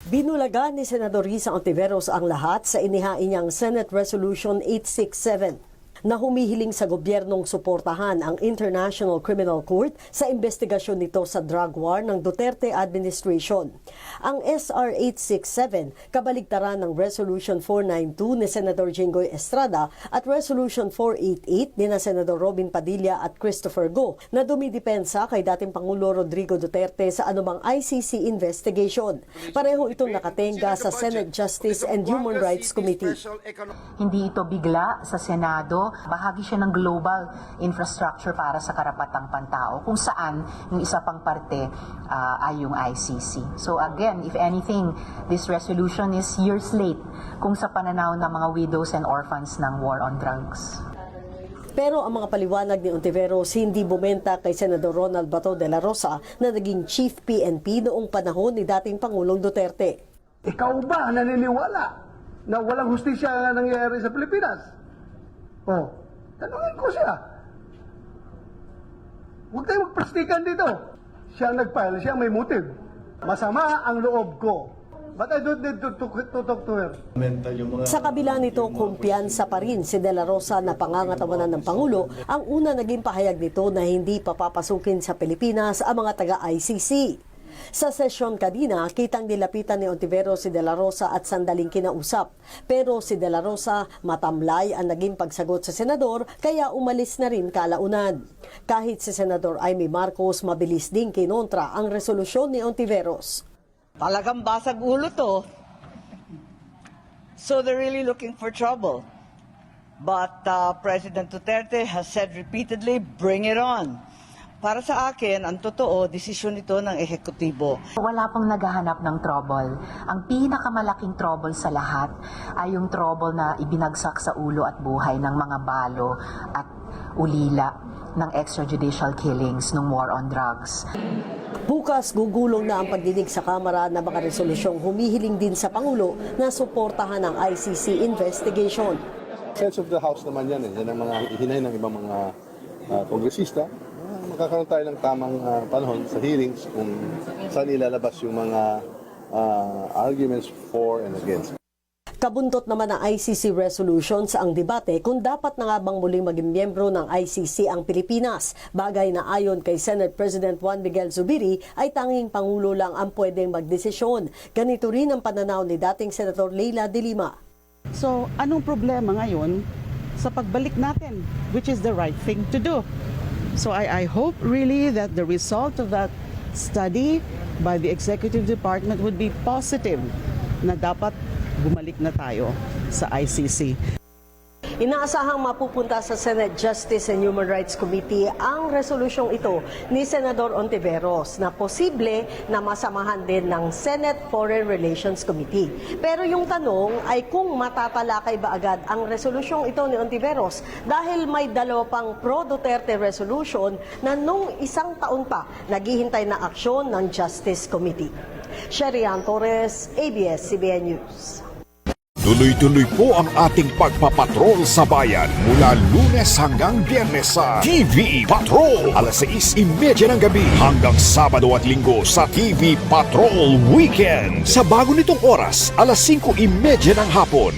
Binulagan ni Senador Risa Ontiveros ang lahat sa inihain niyang Senate Resolution 867 na humihiling sa gobyernong suportahan ang International Criminal Court sa investigasyon nito sa drug war ng Duterte administration. Ang SR 867 kabaligtaran ng Resolution 492 ni Senator Jinggoy Estrada at Resolution 488 ni na Senador Robin Padilla at Christopher Go na dumidepensa kay dating Pangulo Rodrigo Duterte sa anumang ICC investigation. Pareho itong nakatenga sa Senate Justice and Human Rights Committee. Hindi ito bigla sa Senado. Bahagi siya ng global infrastructure para sa karapatang pantao kung saan yung isa pang parte ay yung ICC. So again, if anything, this resolution is years late kung sa pananaw ng mga widows and orphans ng war on drugs. Pero ang mga paliwanag ni Ontiveros hindi bumenta kay Senador Ronald Bato de la Rosa na naging Chief PNP noong panahon ni dating Pangulong Duterte. Ikaw ba naniniwala na walang hustisya na nangyayari sa Pilipinas? Oh, tanungin ko siya. Huwag tayo magplastikan dito. Siya ang nag-file, siya ang may motive. Masama ang loob ko. But I don't need to talk to her. Sa kabila nito, kumpiyansa pa rin si De La Rosa na pangangatawanan ng Pangulo ang una naging pahayag nito na hindi papapasukin sa Pilipinas ang mga taga-ICC. Sa sesyon kanina, kitang nilapitan ni Ontiveros si De La Rosa at sandaling kinausap. Pero si De La Rosa matamlay ang naging pagsagot sa senador kaya umalis na rin kalaunan. Kahit si Senador Amy Marcos mabilis ding kinontra ang resolusyon ni Ontiveros. Talagang basag ulo to. So they're really looking for trouble. But President Duterte has said repeatedly, bring it on. Para sa akin, ang totoo, desisyon ito ng ehekutibo. Wala pang naghahanap ng trouble. Ang pinakamalaking trouble sa lahat ay yung trouble na ibinagsak sa ulo at buhay ng mga balo at ulila ng extrajudicial killings ng war on drugs. Bukas gugulong na ang pagdinig sa Kamara na mga resolusyong humihiling din sa Pangulo na suportahan ang ICC investigation. Sense of the House naman yan. Yan ang mga hinay ng ibang mga kongresista. Magkakaroon tayo ng tamang panahon sa hearings kung saan ilalabas yung mga arguments for and against. Kabuntot naman ng ICC resolutions ang debate kung dapat na nga bang muling maging miyembro ng ICC ang Pilipinas. Bagay na ayon kay Senate President Juan Miguel Zubiri ay tanging Pangulo lang ang pwedeng magdesisyon. Ganito rin ang pananaw ni dating Senator Leila de Lima. So anong problema ngayon sa pagbalik natin, which is the right thing to do? So I hope really that the result of that study by the Executive Department would be positive na dapat bumalik na tayo sa ICC. Inaasahang mapupunta sa Senate Justice and Human Rights Committee ang resolusyong ito ni Senador Ontiveros na posible na masamahan din ng Senate Foreign Relations Committee. Pero yung tanong ay kung matatalakay ba agad ang resolusyong ito ni Ontiveros dahil may dalawa pang pro-Duterte resolution na nung isang taon pa naghihintay na aksyon ng Justice Committee. Sherian Torres, ABS-CBN News. Tuloy-tuloy po ang ating pagpapatrol sa bayan mula Lunes hanggang Biyernes sa TV Patrol. Alas 6:30 ng gabi hanggang Sabado at Linggo sa TV Patrol Weekend. Sa bago nitong oras, alas 5:30 ng hapon.